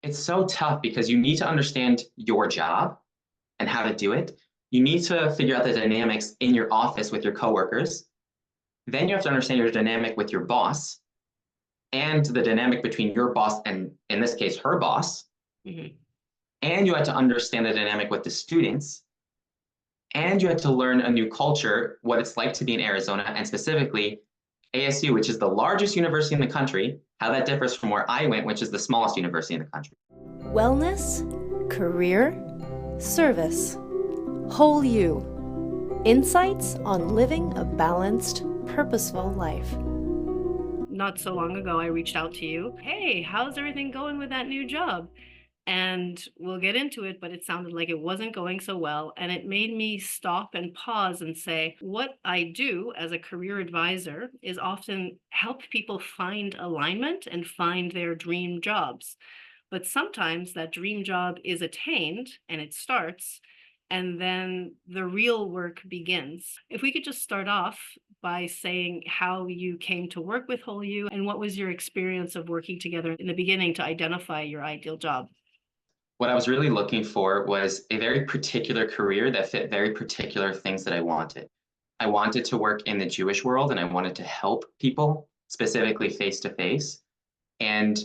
It's so tough because you need to understand your job and how to do it. You need to figure out the dynamics in your office with your coworkers. Then you have to understand your dynamic with your boss and the dynamic between your boss and, in this case, her boss. Mhm. And you have to understand the dynamic with the students. And you have to learn a new culture, what it's like to be in Arizona, and specifically ASU, which is the largest university in the country, how that differs from where I went, which is the smallest university in the country. Wellness, career, service, whole you. Insights on living a balanced, purposeful life. Not so long ago, I reached out to you. Hey, how's everything going with that new job? And we'll get into it, but it sounded like it wasn't going so well. And it made me stop and pause and say, what I do as a career advisor is often help people find alignment and find their dream jobs. But sometimes that dream job is attained and it starts, and then the real work begins. If we could just start off by saying how you came to work with Whole You and what was your experience of working together in the beginning to identify your ideal job? What I was really looking for was a very particular career that fit very particular things that I wanted. I wanted to work in the Jewish world and I wanted to help people, specifically face to face. And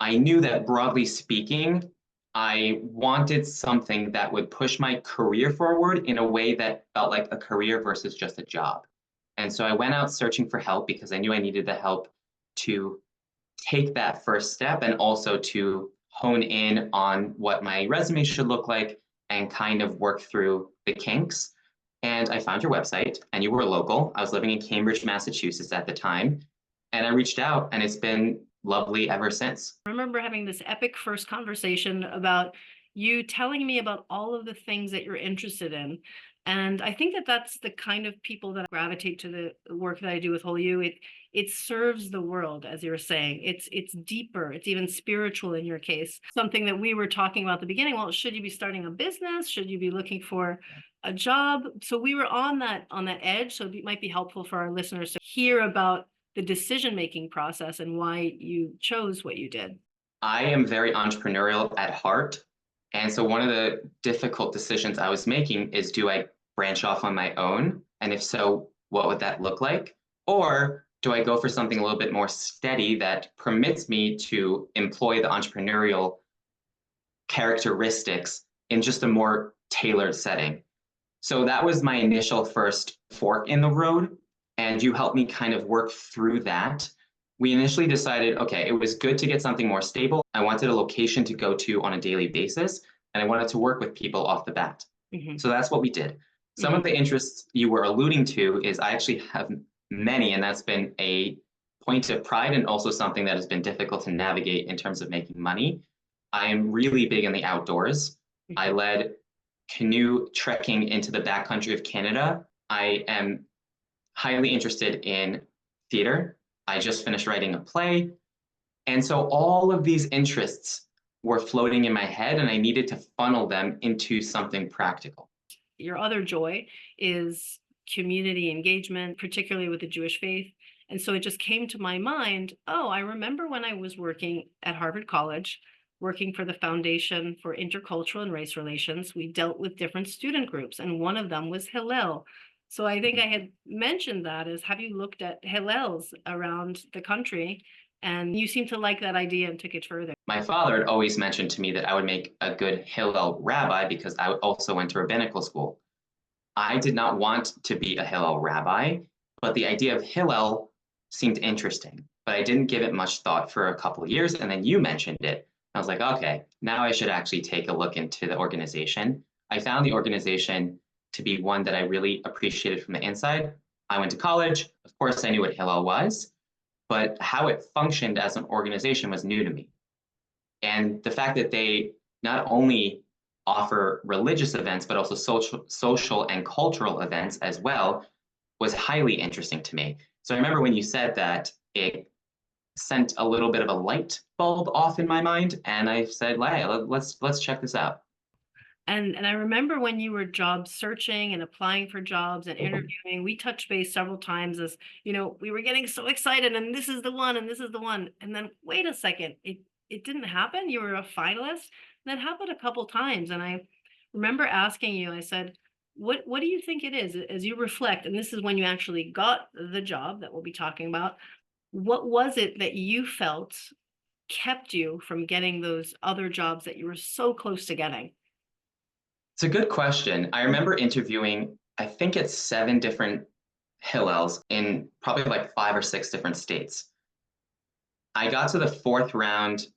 I knew that broadly speaking, I wanted something that would push my career forward in a way that felt like a career versus just a job. And so I went out searching for help because I knew I needed the help to take that first step and also to hone in on what my resume should look like and kind of work through the kinks. And I found your website and you were local. I was living in Cambridge, Massachusetts at the time. And I reached out and it's been lovely ever since. I remember having this epic first conversation about you telling me about all of the things that you're interested in. And I think that that's the kind of people that gravitate to the work that I do with Whole You. It serves the world, as you're saying. It's deeper. It's even spiritual in your case. Something that we were talking about at the beginning. Well, should you be starting a business? Should you be looking for a job? So we were on that edge. So it might be helpful for our listeners to hear about the decision making process and why you chose what you did. I am very entrepreneurial at heart. And so one of the difficult decisions I was making is, do I branch off on my own? And if so, what would that look like? Or do I go for something a little bit more steady that permits me to employ the entrepreneurial characteristics in just a more tailored setting? So that was my initial first fork in the road. And you helped me kind of work through that. We initially decided, okay, it was good to get something more stable. I wanted a location to go to on a daily basis, and I wanted to work with people off the bat. Mhm, So that's what we did. Some of mhm. the interests you were alluding to is I actually have many, and that's been a point of pride and also something that has been difficult to navigate in terms of making money. I am really big in the outdoors. I led canoe trekking into the backcountry of Canada. I am highly interested in theater. I just finished writing a play. And so all of these interests were floating in my head, and I needed to funnel them into something practical. Your other joy is community engagement, particularly with the Jewish faith. And so it just came to my mind, oh, I remember when I was working at Harvard College, working for the Foundation for Intercultural and Race Relations, we dealt with different student groups, and one of them was Hillel. So I think I had mentioned that as, have you looked at Hillels around the country? And you seem to like that idea and took it further. My father had always mentioned to me that I would make a good Hillel rabbi because I also went to rabbinical school. I did not want to be a Hillel rabbi, but the idea of Hillel seemed interesting. But I didn't give it much thought for a couple of years, and then you mentioned it. I was like, okay, now I should actually take a look into the organization. I found the organization to be one that I really appreciated from the inside. I went to college. Of course, I knew what Hillel was, but how it functioned as an organization was new to me. And the fact that they not only offer religious events, but also social and cultural events as well was highly interesting to me. So I remember when you said that, it sent a little bit of a light bulb off in my mind, and I said, hey, let's check this out. And I remember when you were job searching and applying for jobs and interviewing, we touched base several times as, we were getting so excited and this is the one and this is the one. And then wait a second, it didn't happen. You were a finalist. That happened a couple times. And I remember asking you, I said, what do you think it is as you reflect? And this is when you actually got the job that we'll be talking about. What was it that you felt kept you from getting those other jobs that you were so close to getting? It's a good question. I remember interviewing, I think it's 7 different Hillels in probably like 5 or 6 different states. I got to the 4th round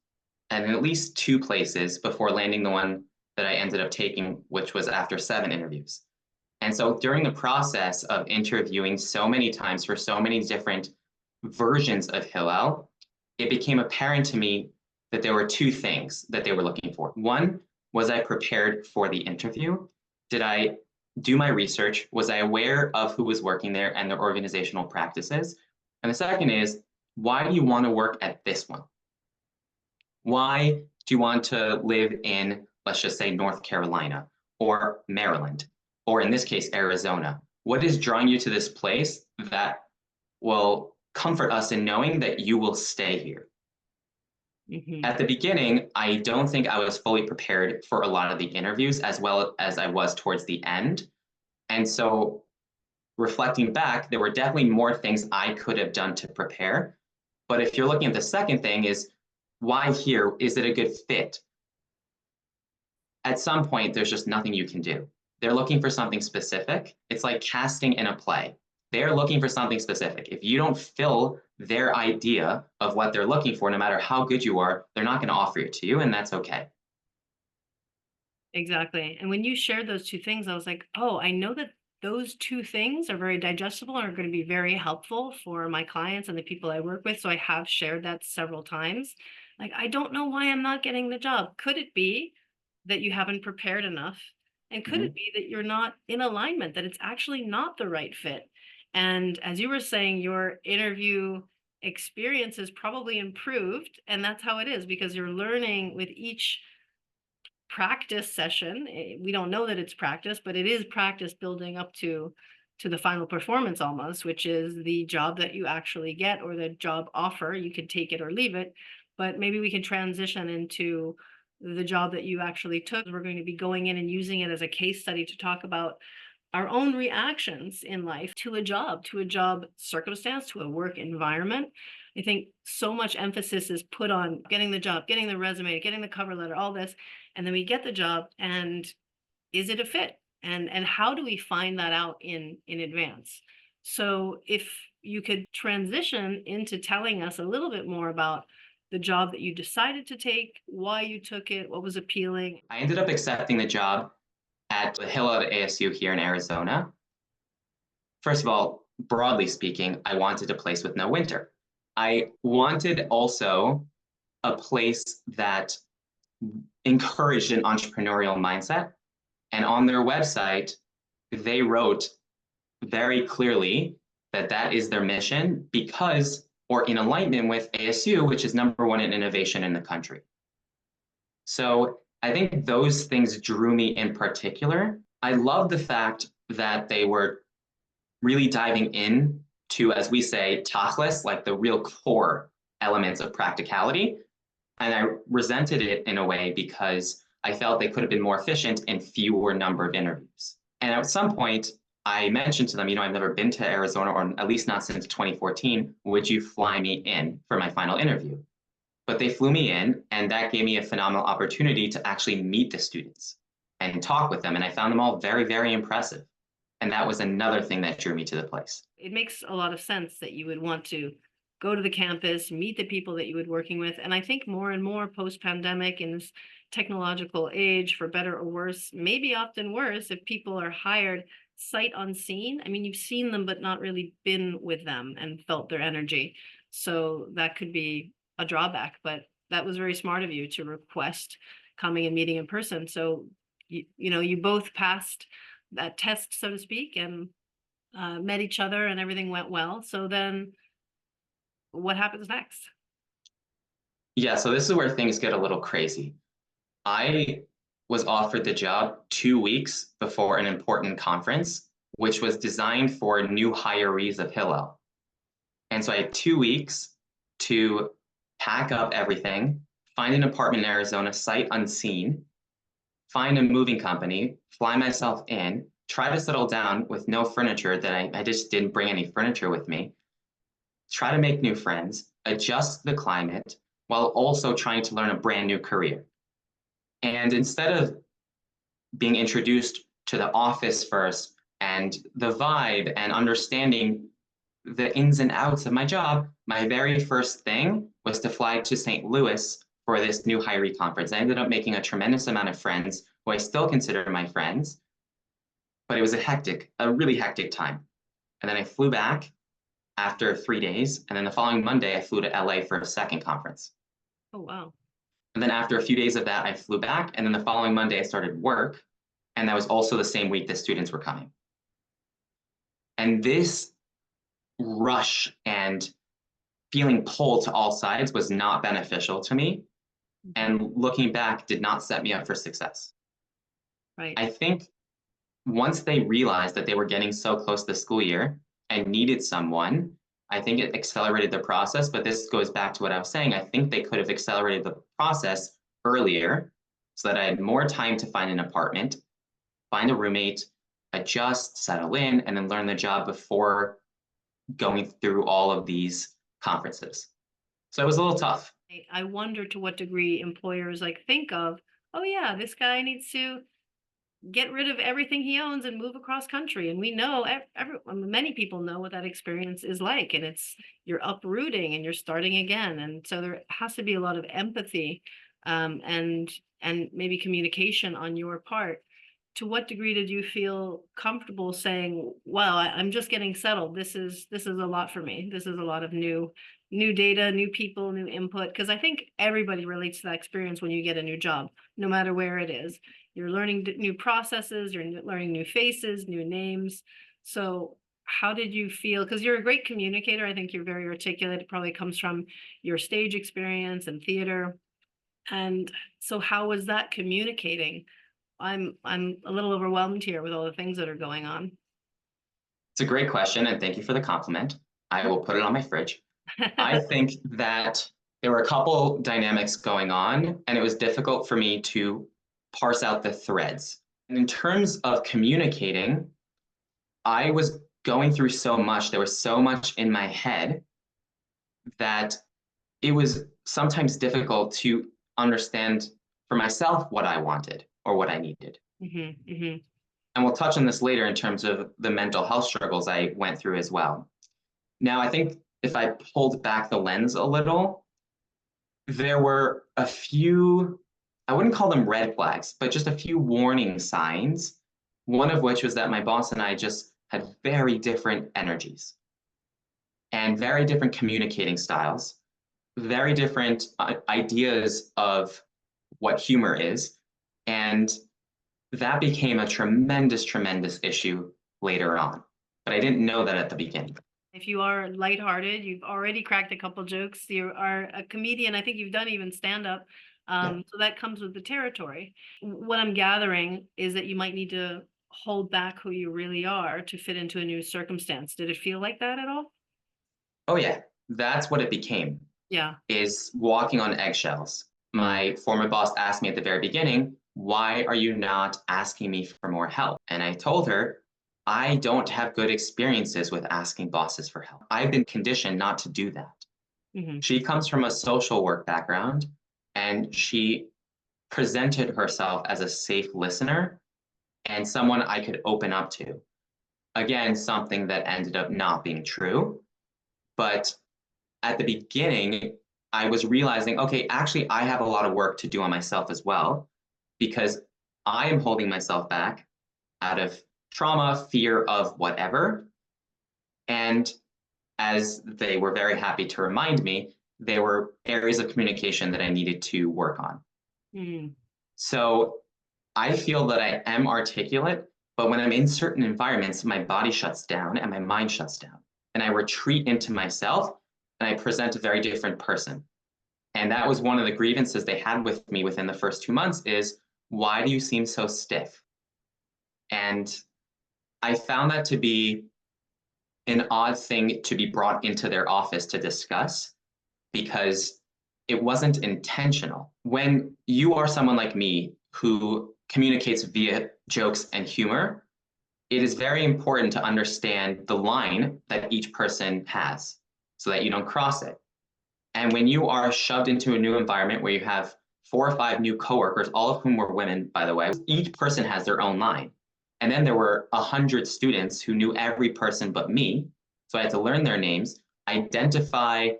and in at least 2 places before landing the one that I ended up taking, which was after 7 interviews. And so during the process of interviewing so many times for so many different versions of Hillel, it became apparent to me that there were 2 things that they were looking for. One, was I prepared for the interview? Did I do my research? Was I aware of who was working there and their organizational practices? And the second is, why do you want to work at this one? Why do you want to live in, let's just say, North Carolina or Maryland, or in this case, Arizona? What is drawing you to this place that will comfort us in knowing that you will stay here? Mm-hmm. At the beginning, I don't think I was fully prepared for a lot of the interviews as well as I was towards the end. And so reflecting back, there were definitely more things I could have done to prepare. But if you're looking at the second thing is, why here? Is it a good fit? At some point, there's just nothing you can do. They're looking for something specific. It's like casting in a play. They're looking for something specific. If you don't fill their idea of what they're looking for, no matter how good you are, they're not going to offer it to you, and that's okay. Exactly. And when you shared those 2 things, I was like, oh, I know that those 2 things are very digestible and are going to be very helpful for my clients and the people I work with. So I have shared that several times. Like, I don't know why I'm not getting the job. Could it be that you haven't prepared enough? And could it be that you're not in alignment, that it's actually not the right fit? And as you were saying, your interview experience has probably improved. And that's how it is because you're learning with each practice session. We don't know that it's practice, but it is practice building up to the final performance almost, which is the job that you actually get or the job offer. You could take it or leave it, but maybe we can transition into the job that you actually took. We're going to be going in and using it as a case study to talk about our own reactions in life to a job circumstance, to a work environment. I think so much emphasis is put on getting the job, getting the resume, getting the cover letter, all this. And then we get the job, and is it a fit? And how do we find that out in advance? So if you could transition into telling us a little bit more about the job that you decided to take, why you took it, what was appealing. I ended up accepting the job at the Hillel at ASU here in Arizona. First of all, broadly speaking, I wanted a place with no winter. I wanted also a place that encouraged an entrepreneurial mindset. And on their website, they wrote very clearly that that is their mission because, or in alignment with ASU, which is #1 in innovation in the country. So I think those things drew me in particular. I love the fact that they were really diving in to, as we say, tachlis, like the real core elements of practicality. And I resented it in a way because I felt they could have been more efficient in fewer number of interviews. And at some point, I mentioned to them, I've never been to Arizona, or at least not since 2014. Would you fly me in for my final interview? But they flew me in, and that gave me a phenomenal opportunity to actually meet the students and talk with them. And I found them all very, very impressive. And that was another thing that drew me to the place. It makes a lot of sense that you would want to go to the campus, meet the people that you would be working with. And I think more and more post-pandemic in this technological age, for better or worse, maybe often worse, if people are hired sight unseen. I mean, you've seen them, but not really been with them and felt their energy. So that could be a drawback, but that was very smart of you to request coming and meeting in person. So, you both passed that test, so to speak, and met each other and everything went well. So then what happens next? Yeah, so this is where things get a little crazy. I was offered the job 2 weeks before an important conference, which was designed for new hirees of Hillel. And so I had 2 weeks to pack up everything, find an apartment in Arizona, sight unseen, find a moving company, fly myself in, try to settle down with no furniture that I just didn't bring any furniture with me, try to make new friends, adjust the climate while also trying to learn a brand new career. And instead of being introduced to the office first and the vibe and understanding the ins and outs of my job, my very first thing was to fly to St. Louis for this new hiree conference. I ended up making a tremendous amount of friends who I still consider my friends, but it was a really hectic time. And then I flew back after 3 days. And then the following Monday, I flew to LA for a second conference. Oh, wow. And then after a few days of that, I flew back. And then the following Monday, I started work. And that was also the same week that students were coming. And this rush and feeling pulled to all sides was not beneficial to me. And looking back, did not set me up for success. Right. I think once they realized that they were getting so close to the school year and needed someone, I think it accelerated the process. But this goes back to what I was saying. I think they could have accelerated the process earlier so that I had more time to find an apartment, find a roommate, adjust, settle in, and then learn the job before going through all of these conferences. So it was a little tough. I wonder to what degree employers like think of, oh yeah, this guy needs to get rid of everything he owns and move across country. And we know many people know what that experience is like, and it's you're uprooting and you're starting again. And so there has to be a lot of empathy, and maybe communication on your part. To what degree did you feel comfortable saying, "Well, I'm just getting settled. This is a lot for me. This is a lot of new data, new people, new input." Because I think everybody relates to that experience when you get a new job, no matter where it is. You're learning new processes, you're learning new faces, new names. So how did you feel? Because you're a great communicator. I think you're very articulate. It probably comes from your stage experience and theater. And so how was that communicating? I'm a little overwhelmed here with all the things that are going on. It's a great question, and thank you for the compliment. I will put it on my fridge. I think that there were a couple dynamics going on, and it was difficult for me to parse out the threads. And in terms of communicating, I was going through so much. There was so much in my head that it was sometimes difficult to understand for myself what I wanted or what I needed. And we'll touch on this later in terms of the mental health struggles I went through as well. Now, I think if I pulled back the lens a little, there were a few, I wouldn't call them red flags, but just a few warning signs. One of which was that my boss and I just had very different energies and very different communicating styles, very different ideas of what humor is. And that became a tremendous, tremendous issue later on. But I didn't know that at the beginning. If you are lighthearted, you've already cracked a couple jokes, you are a comedian, I think you've done even stand-up. So that comes with the territory. What I'm gathering is that you might need to hold back who you really are to fit into a new circumstance. Did it feel like that at all? Oh yeah, that's what it became. Yeah. Is walking on eggshells. My former boss asked me at the very beginning, why are you not asking me for more help? And I told her, I don't have good experiences with asking bosses for help. I've been conditioned not to do that. She comes from a social work background, and she presented herself as a safe listener and someone I could open up to. Again, something that ended up not being true. But at the beginning, I was realizing, okay, actually, I have a lot of work to do on myself as well, because I am holding myself back out of trauma, fear of whatever. And as they were very happy to remind me, there were areas of communication that I needed to work on. So I feel that I am articulate, but when I'm in certain environments, my body shuts down and my mind shuts down. And I retreat into myself and I present a very different person. And that was one of the grievances they had with me within the first 2 months is, why do you seem so stiff? And I found that to be an odd thing to be brought into their office to discuss, because it wasn't intentional. When you are someone like me who communicates via jokes and humor, it is very important to understand the line that each person has so that you don't cross it. And when you are shoved into a new environment where you have 4 or 5 new coworkers, all of whom were women, by the way, each person has their own line. And then there were 100 students who knew every person but me. So I had to learn their names, identify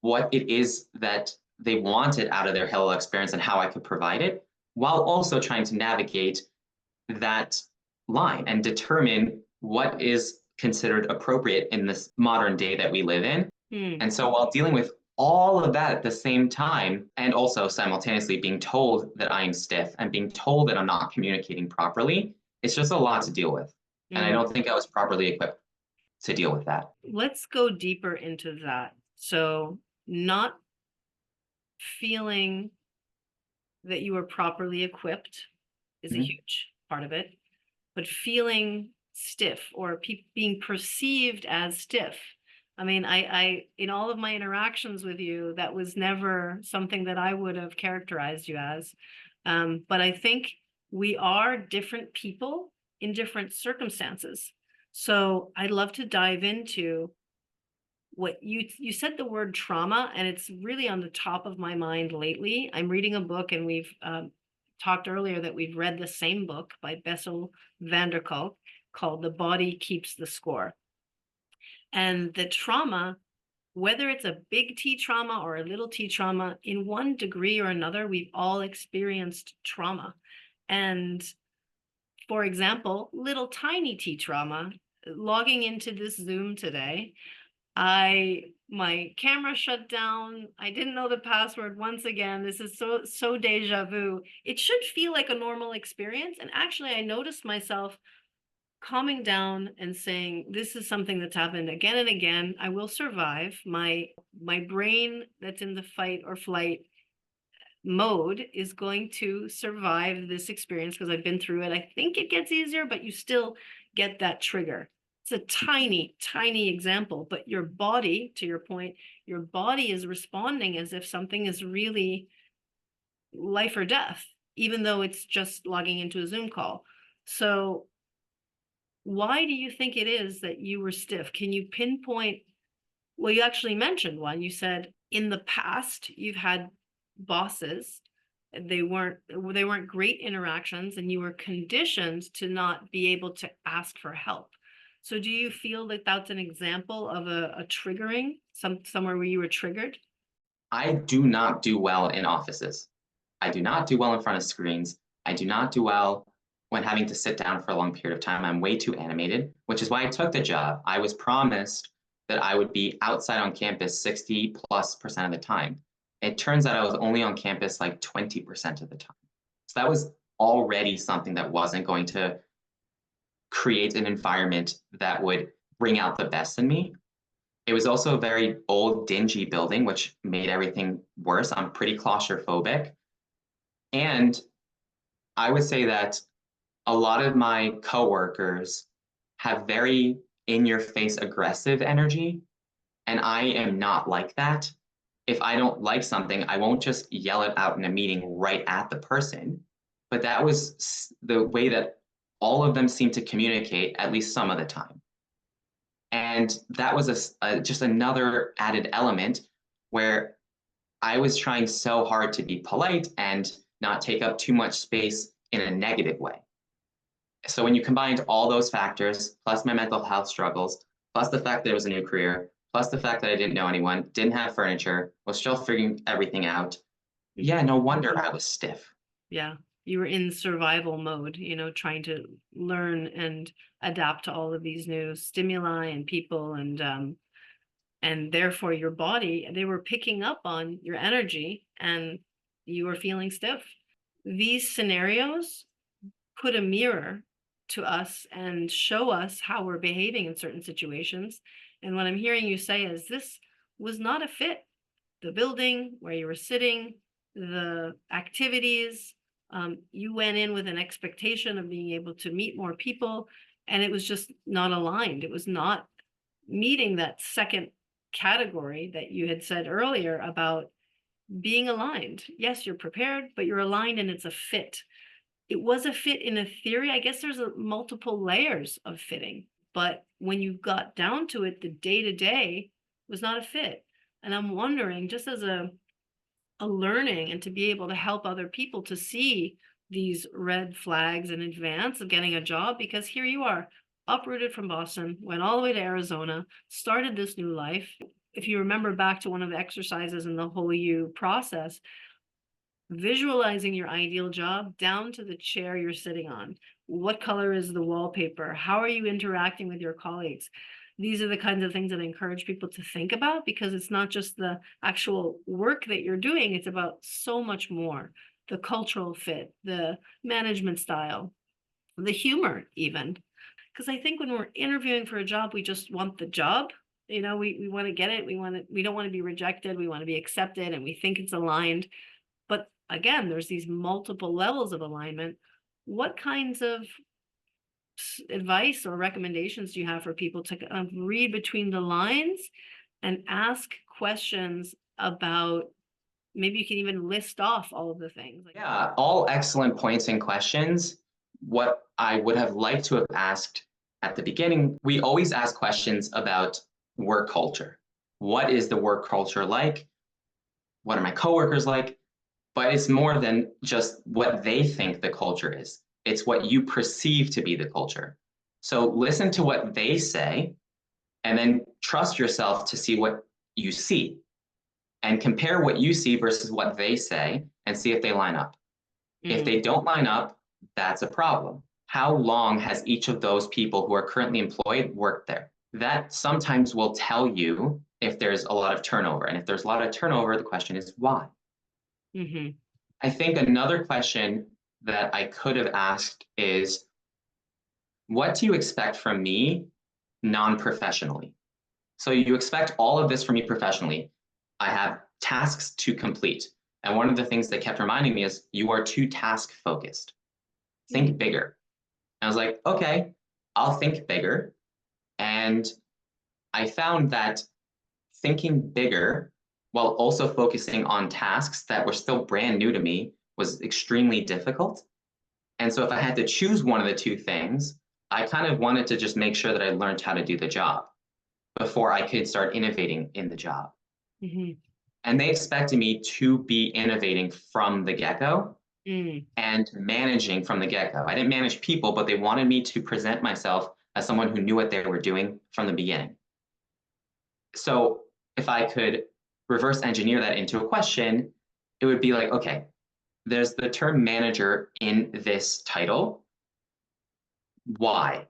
what it is that they wanted out of their Hillel experience and how I could provide it, while also trying to navigate that line and determine what is considered appropriate in this modern day that we live in. And so while dealing with all of that at the same time, and also simultaneously being told that I'm stiff and being told that I'm not communicating properly, it's just a lot to deal with. And I don't think I was properly equipped to deal with that. Let's go deeper into that. So not feeling that you were properly equipped is a huge part of it, but feeling stiff or being perceived as stiff. I mean, I in all of my interactions with you, that was never something that I would have characterized you as. But I think we are different people in different circumstances. So I'd love to dive into what you said the word trauma, and it's really on the top of my mind lately. I'm reading a book, and we've talked earlier that we've read the same book by Bessel van der Kolk called The Body Keeps the Score. And the trauma, whether it's a big T trauma or a little t trauma, in one degree or another, we've all experienced trauma. And for example, little tiny T trauma, logging into this Zoom today, my camera shut down. I didn't know the password once again. This is so deja vu. It should feel like a normal experience. And actually, I noticed myself calming down and saying, this is something that's happened again and again. I will survive. My brain that's in the fight or flight mode is going to survive this experience because I've been through it. I think it gets easier, but you still get that trigger. It's a tiny, tiny example, but your body, to your point, your body is responding as if something is really life or death, even though it's just logging into a Zoom call. So why do you think it is that you were stiff? Can you pinpoint? Well, you actually mentioned one. You said in the past you've had bosses. They weren't great interactions, and you were conditioned to not be able to ask for help. So do you feel that that's an example of a triggering, somewhere where you were triggered? I do not do well in offices. I do not do well in front of screens. I do not do well when having to sit down for a long period of time. I'm way too animated, which is why I took the job. I was promised that I would be outside on campus 60+% of the time. It turns out I was only on campus like 20% of the time. So that was already something that wasn't going to create an environment that would bring out the best in me. It was also a very old, dingy building, which made everything worse. I'm pretty claustrophobic. And I would say that a lot of my coworkers have very in-your-face aggressive energy, and I am not like that. If I don't like something, I won't just yell it out in a meeting right at the person. But that was the way that all of them seemed to communicate, at least some of the time. And that was just another added element where I was trying so hard to be polite and not take up too much space in a negative way. So when you combined all those factors, plus my mental health struggles, plus the fact that it was a new career, plus the fact that I didn't know anyone, didn't have furniture, was still figuring everything out, yeah, no wonder I was stiff. Yeah, you were in survival mode, trying to learn and adapt to all of these new stimuli and people, and therefore your body, they were picking up on your energy and you were feeling stiff. These scenarios put a mirror to us and show us how we're behaving in certain situations. And what I'm hearing you say is this was not a fit. The building where you were sitting, the activities, you went in with an expectation of being able to meet more people, and it was just not aligned. It was not meeting that second category that you had said earlier about being aligned. Yes, you're prepared, but you're aligned and it's a fit. It was a fit in a theory. I guess there's multiple layers of fitting, but when you got down to it, the day to day was not a fit. And I'm wondering, just as a learning and to be able to help other people to see these red flags in advance of getting a job, because here you are, uprooted from Boston, went all the way to Arizona, started this new life. If you remember back to one of the exercises in the Whole You process, visualizing your ideal job down to the chair you're sitting on. What color is the wallpaper? How are you interacting with your colleagues? These are the kinds of things that I encourage people to think about, because it's not just the actual work that you're doing, it's about so much more. The cultural fit, the management style, the humor even. Because I think when we're interviewing for a job, we just want the job. You know, we want to get it. We don't want to be rejected. We want to be accepted, and we think it's aligned. But again, there's these multiple levels of alignment. What kinds of advice or recommendations do you have for people to read between the lines and ask questions about, maybe you can even list off all of the things? Yeah, all excellent points and questions. What I would have liked to have asked at the beginning, we always ask questions about work culture. What is the work culture like? What are my coworkers like? But it's more than just what they think the culture is. It's what you perceive to be the culture. So listen to what they say, and then trust yourself to see what you see, and compare what you see versus what they say and see if they line up. If they don't line up, that's a problem. How long has each of those people who are currently employed worked there? That sometimes will tell you if there's a lot of turnover. And if there's a lot of turnover, the question is why? Mm-hmm. I think another question that I could have asked is, what do you expect from me non-professionally? So you expect all of this from me professionally. I have tasks to complete. And one of the things they kept reminding me is, you are too task focused. Think bigger. And I was like, okay, I'll think bigger. And I found that thinking bigger while also focusing on tasks that were still brand new to me was extremely difficult. And so if I had to choose one of the two things, I kind of wanted to just make sure that I learned how to do the job before I could start innovating in the job. Mm-hmm. And they expected me to be innovating from the get-go and managing from the get-go. I didn't manage people, but they wanted me to present myself as someone who knew what they were doing from the beginning. So if I could reverse engineer that into a question, it would be like, okay, there's the term manager in this title. Why?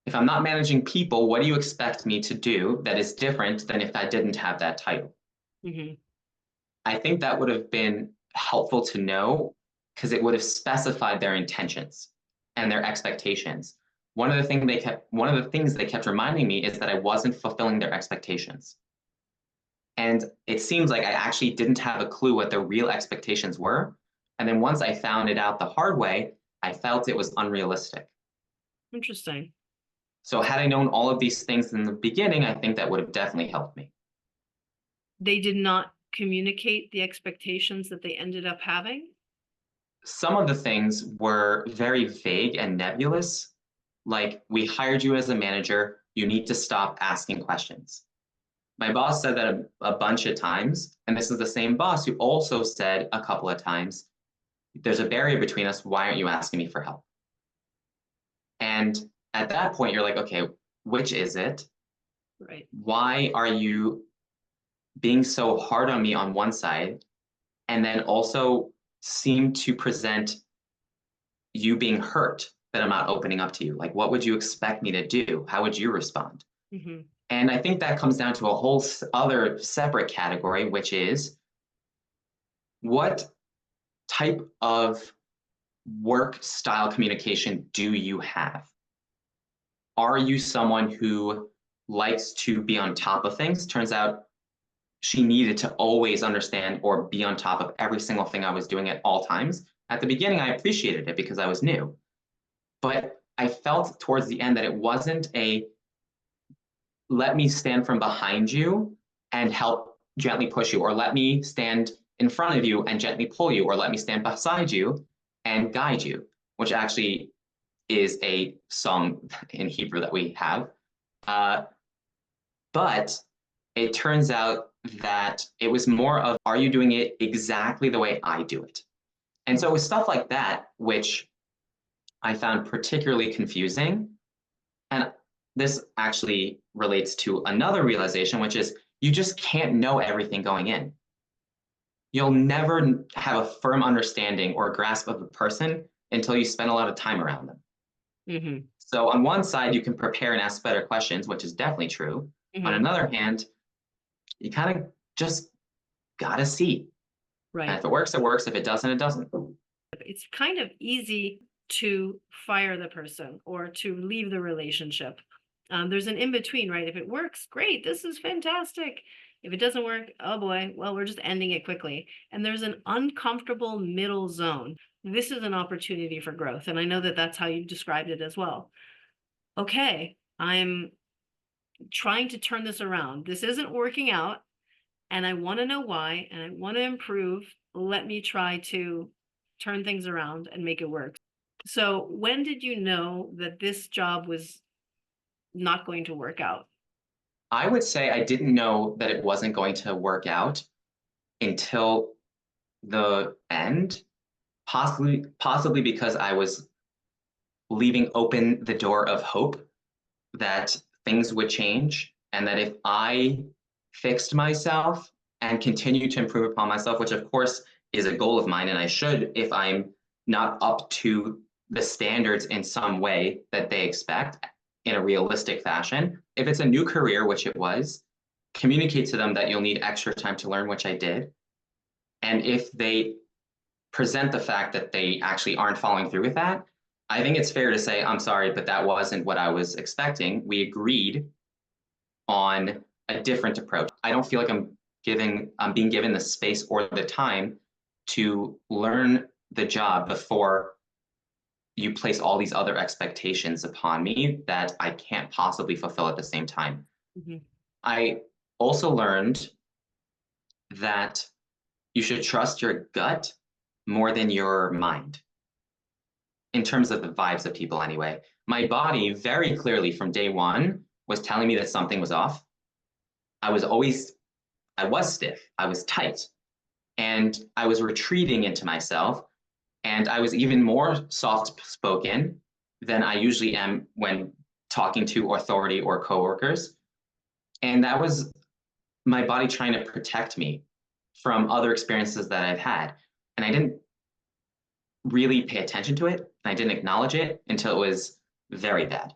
If I'm not managing people, what do you expect me to do that is different than if I didn't have that title? Mm-hmm. I think that would have been helpful to know, because it would have specified their intentions and their expectations. One of the things they kept reminding me is that I wasn't fulfilling their expectations. And it seems like I actually didn't have a clue what their real expectations were. And then once I found it out the hard way, I felt it was unrealistic. Interesting. So had I known all of these things in the beginning, I think that would have definitely helped me. They did not communicate the expectations that they ended up having? Some of the things were very vague and nebulous, like, we hired you as a manager, you need to stop asking questions. My boss said that a bunch of times, and this is the same boss who also said a couple of times, there's a barrier between us, why aren't you asking me for help? And at that point, you're like, okay, which is it? Right. Why are you being so hard on me on one side, and then also seem to present you being hurt that I'm not opening up to you? Like, what would you expect me to do? How would you respond? Mm-hmm. And I think that comes down to a whole other separate category, which is, what type of work style communication do you have? Are you someone who likes to be on top of things? Turns out she needed to always understand or be on top of every single thing I was doing at all times. At the beginning, I appreciated it because I was new. But I felt towards the end that it wasn't a, let me stand from behind you and help gently push you, or let me stand in front of you and gently pull you, or let me stand beside you and guide you, which actually is a song in Hebrew that we have. But it turns out that it was more of, are you doing it exactly the way I do it? And so it was stuff like that, which I found particularly confusing. And this actually relates to another realization, which is you just can't know everything going in. You'll never have a firm understanding or grasp of a person until you spend a lot of time around them. Mm-hmm. So on one side, you can prepare and ask better questions, which is definitely true. Mm-hmm. On another hand, you kind of just gotta see. Right. And if it works, it works. If it doesn't, it doesn't. It's kind of easy to fire the person or to leave the relationship. There's an in-between, right? If it works, great, this is fantastic. If it doesn't work, oh boy, well, we're just ending it quickly. And there's an uncomfortable middle zone. This is an opportunity for growth. And I know that that's how you described it as well. Okay, I'm trying to turn this around. This isn't working out, and I want to know why, and I want to improve. Let me try to turn things around and make it work. So when did you know that this job was not going to work out? I would say I didn't know that it wasn't going to work out until the end, possibly because I was leaving open the door of hope that things would change, and that if I fixed myself and continued to improve upon myself, which of course is a goal of mine, and I should if I'm not up to the standards in some way that they expect in a realistic fashion. If it's a new career, which it was, communicate to them that you'll need extra time to learn, which I did. And if they present the fact that they actually aren't following through with that, I think it's fair to say, I'm sorry, but that wasn't what I was expecting. We agreed on a different approach. I don't feel like I'm being given the space or the time to learn the job before you place all these other expectations upon me that I can't possibly fulfill at the same time. Mm-hmm. I also learned that you should trust your gut more than your mind, in terms of the vibes of people anyway. My body very clearly from day one was telling me that something was off. I was stiff, I was tight, and I was retreating into myself. And I was even more soft-spoken than I usually am when talking to authority or coworkers. And that was my body trying to protect me from other experiences that I've had. And I didn't really pay attention to it. I didn't acknowledge it until it was very bad.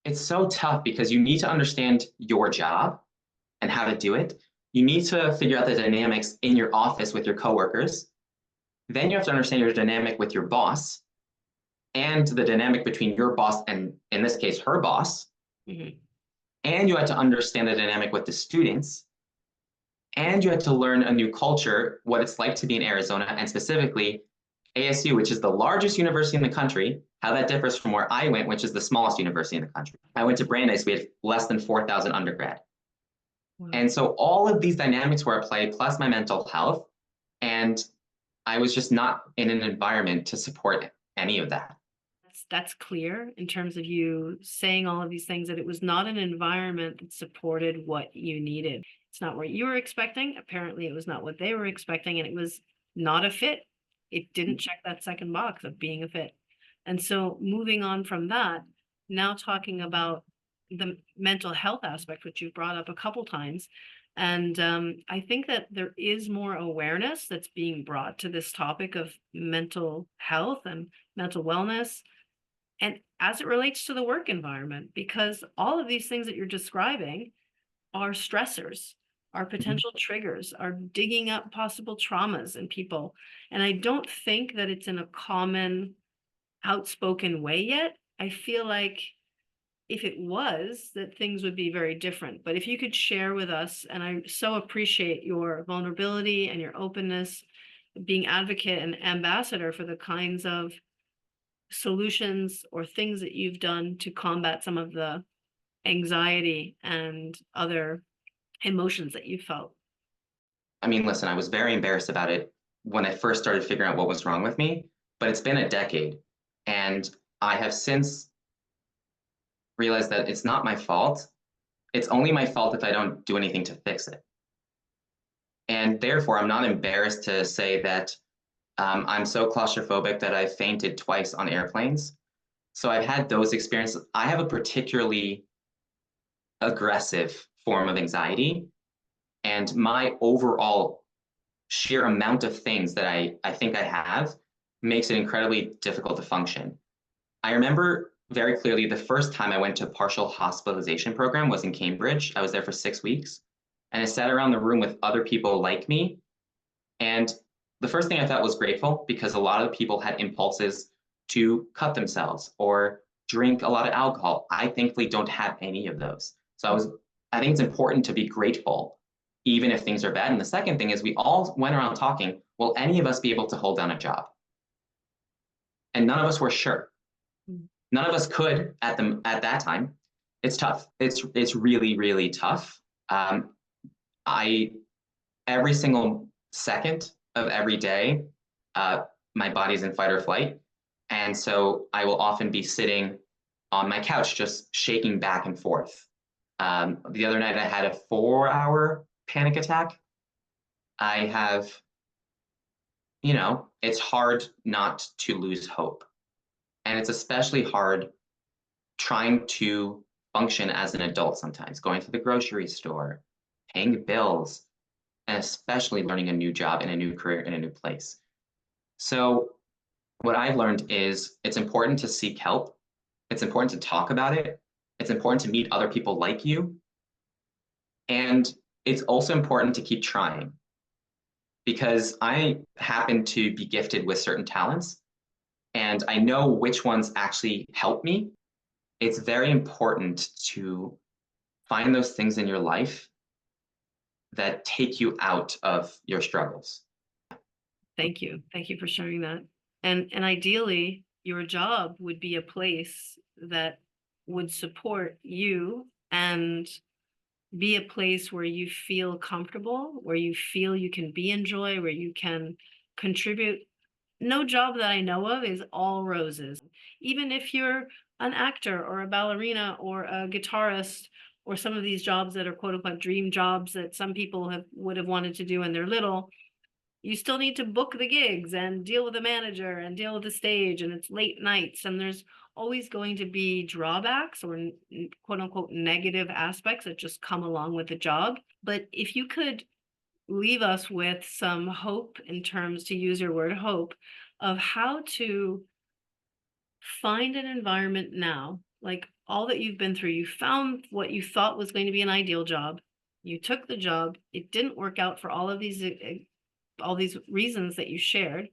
It's so tough because you need to understand your job and how to do it. You need to figure out the dynamics in your office with your coworkers. Then you have to understand your dynamic with your boss and the dynamic between your boss and, in this case, her boss. Mm-hmm. And you have to understand the dynamic with the students. And you have to learn a new culture, what it's like to be in Arizona, and specifically ASU, which is the largest university in the country, how that differs from where I went, which is the smallest university in the country. I went to Brandeis, we had less than 4,000 undergrad. Wow. And so all of these dynamics were at play, plus my mental health. And I was just not in an environment to support any of that. That's clear in terms of you saying all of these things, that it was not an environment that supported what you needed. It's not what you were expecting. Apparently, it was not what they were expecting, and it was not a fit. It didn't check that second box of being a fit. And so moving on from that, now talking about the mental health aspect, which you brought up a couple times. And I think that there is more awareness that's being brought to this topic of mental health and mental wellness, and as it relates to the work environment, because all of these things that you're describing are stressors, are potential triggers, are digging up possible traumas in people. And I don't think that it's in a common, outspoken way yet. I feel like if it was, that things would be very different. But if you could share with us, and I so appreciate your vulnerability and your openness, being advocate and ambassador for the kinds of solutions or things that you've done to combat some of the anxiety and other emotions that you felt. I mean, listen, I was very embarrassed about it when I first started figuring out what was wrong with me, but it's been a decade. And I have since realized that it's not my fault. It's only my fault if I don't do anything to fix it. And therefore, I'm not embarrassed to say that I'm so claustrophobic that I fainted twice on airplanes. So I've had those experiences. I have a particularly aggressive form of anxiety, and my overall sheer amount of things that I think I have makes it incredibly difficult to function. I remember very clearly the first time I went to a partial hospitalization program was in Cambridge. I was there for 6 weeks, and I sat around the room with other people like me. And the first thing I thought was grateful, because a lot of the people had impulses to cut themselves or drink a lot of alcohol. I thankfully don't have any of those. So I think it's important to be grateful, even if things are bad. And the second thing is we all went around talking, will any of us be able to hold down a job? And none of us were sure. None of us could at that time. It's tough. It's really, really tough. I every single second of every day, my body's in fight or flight. And so I will often be sitting on my couch, just shaking back and forth. The other night I had a 4-hour panic attack. I have, it's hard not to lose hope. And it's especially hard trying to function as an adult sometimes, going to the grocery store, paying bills, and especially learning a new job in a new career in a new place. So what I've learned is it's important to seek help. It's important to talk about it. It's important to meet other people like you. And it's also important to keep trying, because I happen to be gifted with certain talents and I know which ones actually help me. It's very important to find those things in your life that take you out of your struggles. Thank you. Thank you for sharing that. And ideally, your job would be a place that would support you and be a place where you feel comfortable, where you feel you can be in joy, where you can contribute. No job that I know of is all roses. Even if you're an actor or a ballerina or a guitarist, or some of these jobs that are quote unquote dream jobs that some people would have wanted to do when they're little, you still need to book the gigs and deal with the manager and deal with the stage, and it's late nights, and there's always going to be drawbacks or quote unquote negative aspects that just come along with the job. But if you could leave us with some hope, in terms, to use your word, hope, of how to find an environment now, like all that you've been through, you found what you thought was going to be an ideal job, you took the job, it didn't work out for all these reasons that you shared,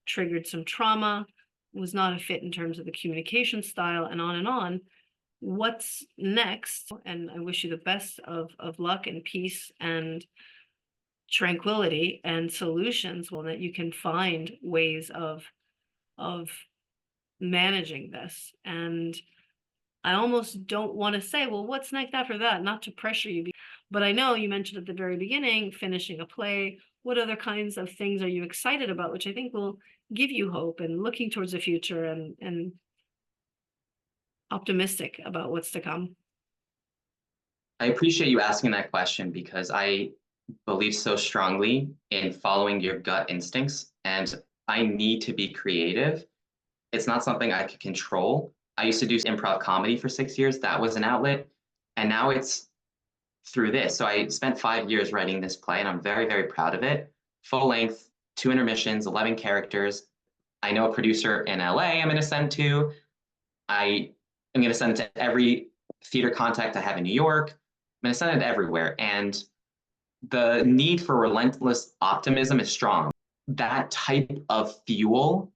triggered some trauma, was not a fit in terms of the communication style, and on and on. What's next? And I wish you the best of luck and peace and tranquility and solutions, well, that you can find ways of managing this. And I almost don't want to say, well, what's next after that? Not to pressure you, but I know you mentioned at the very beginning, finishing a play. What other kinds of things are you excited about, which I think will give you hope and looking towards the future and optimistic about what's to come? I appreciate you asking that question, because I believe so strongly in following your gut instincts, and I need to be creative. It's not something I could control. I used to do improv comedy for 6 years. That was an outlet. And now it's through this. So I spent 5 years writing this play, and I'm very, very proud of it. Full length, 2 intermissions, 11 characters. I know a producer in LA I'm going to send to. I am going to send it to every theater contact I have in New York. I'm going to send it everywhere. And the need for relentless optimism is strong. That type of fuel,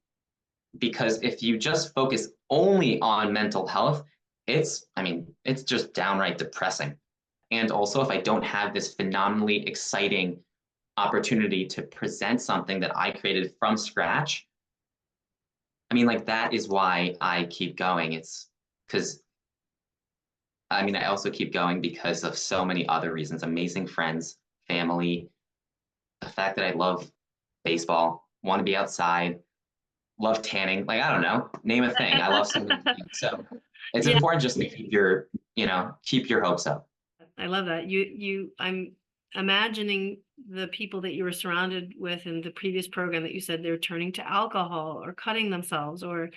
because if you just focus only on mental health, it's just downright depressing. And also, if I don't have this phenomenally exciting opportunity to present something that I created from scratch, that is why I keep going. It's because, I also keep going because of so many other reasons: amazing friends, family, the fact that I love baseball, want to be outside, love tanning. Like, I don't know, name a thing. I love so many things. So it's Yeah, important just to keep your, keep your hopes up. I love that. I'm imagining the people that you were surrounded with in the previous program that you said they're turning to alcohol or cutting themselves or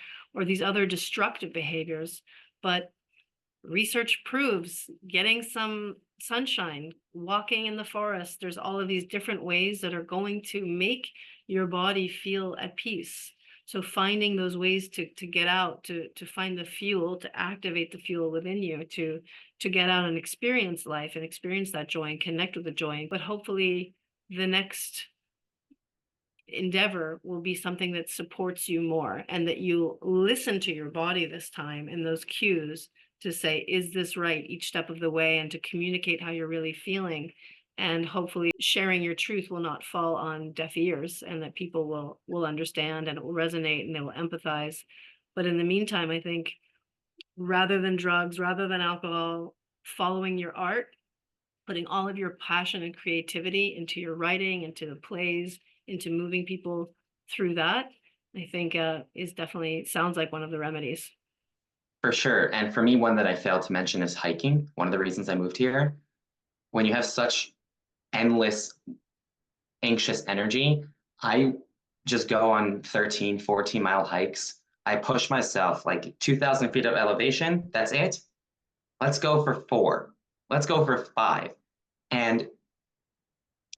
these other destructive behaviors. But research proves getting some sunshine, walking in the forest, there's all of these different ways that are going to make your body feel at peace. So finding those ways to get out, to find the fuel, to activate the fuel within you, to get out and experience life and experience that joy and connect with the joy. But hopefully the next endeavor will be something that supports you more, and that you listen to your body this time and those cues to say, is this right each step of the way, and to communicate how you're really feeling. And hopefully sharing your truth will not fall on deaf ears, and that people will understand, and it will resonate, and they will empathize. But in the meantime, I think rather than drugs, rather than alcohol, following your art, putting all of your passion and creativity into your writing, into the plays, into moving people through that, I think is definitely sounds like one of the remedies. For sure. And for me, one that I failed to mention is hiking. One of the reasons I moved here. When you have such endless anxious energy, I just go on 13, 14-mile hikes. I push myself like 2,000 feet of elevation. That's it. Let's go for 4. Let's go for 5. And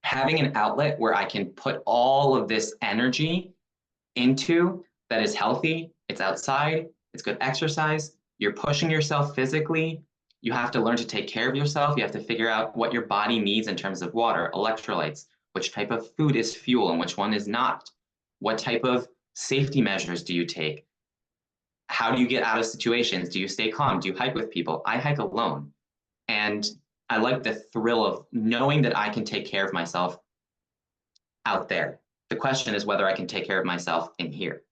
having an outlet where I can put all of this energy into that is healthy, it's outside, it's good exercise, you're pushing yourself physically, you have to learn to take care of yourself, you have to figure out what your body needs in terms of water, electrolytes, which type of food is fuel and which one is not, what type of safety measures do you take, how do you get out of situations, do you stay calm, do you hike with people? I hike alone, and I like the thrill of knowing that I can take care of myself out there. The question is whether I can take care of myself in here.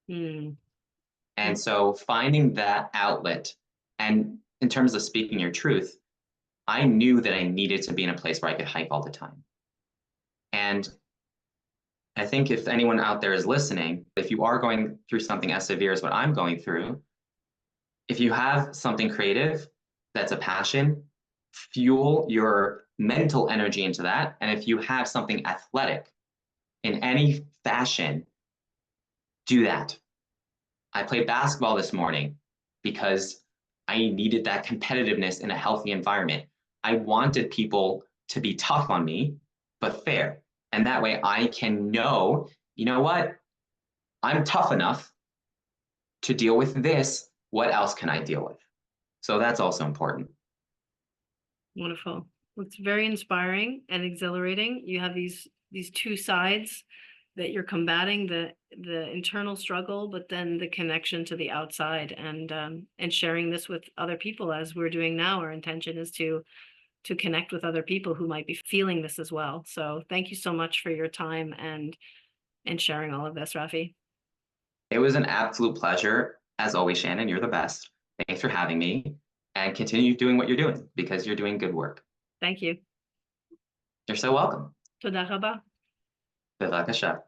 And so finding that outlet, and in terms of speaking your truth, I knew that I needed to be in a place where I could hike all the time. And I think if anyone out there is listening, if you are going through something as severe as what I'm going through, if you have something creative that's a passion, fuel your mental energy into that. And if you have something athletic in any fashion, do that. I played basketball this morning because I needed that competitiveness in a healthy environment. I wanted people to be tough on me, but fair. And that way I can know, you know what? I'm tough enough to deal with this. What else can I deal with? So that's also important. Wonderful. It's very inspiring and exhilarating. You have these two sides that you're combating, the internal struggle, but then the connection to the outside, and sharing this with other people as we're doing now. Our intention is to connect with other people who might be feeling this as well. So thank you so much for your time and sharing all of this, Rafi. It was an absolute pleasure. As always, Shannon, you're the best. Thanks for having me, and continue doing what you're doing because you're doing good work. Thank you. You're so welcome. Toda raba. Bevakasha.